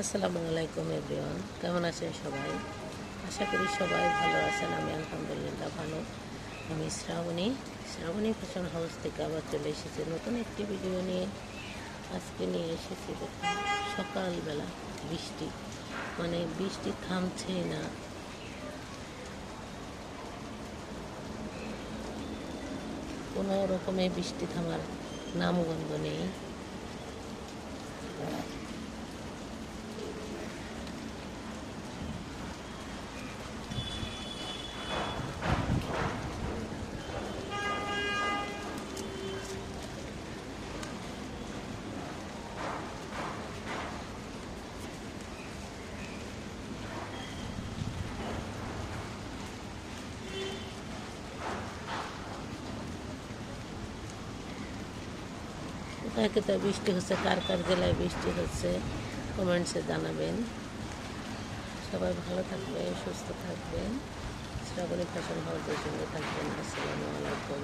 আসসালামু আলাইকুম এভরিওয়ান, কেমন আছেন সবাই? আশা করি সবাই ভালো আছেন। আমি আলহামদুলিল্লাহ ভালো। আমি শ্রাবণী ফ্যাশন হাউস থেকে আবার চলে এসেছি নতুন একটি ভিডিও নিয়ে। আজকে নিয়ে এসেছি দেখুন, সকালবেলা বৃষ্টি, মানে বৃষ্টি থামছেই না। কোনো রকমে বৃষ্টি থামার নামগন্ধ নেই। কোথায় কোথায় বৃষ্টি হচ্ছে, কার কার জেলায় বৃষ্টি হচ্ছে কমেন্টসে জানাবেন। সবাই ভালো থাকবেন, সুস্থ থাকবেন, শ্রাবণী ফ্যাশন হাউসের সঙ্গে থাকবেন। আসসালামু আলাইকুম।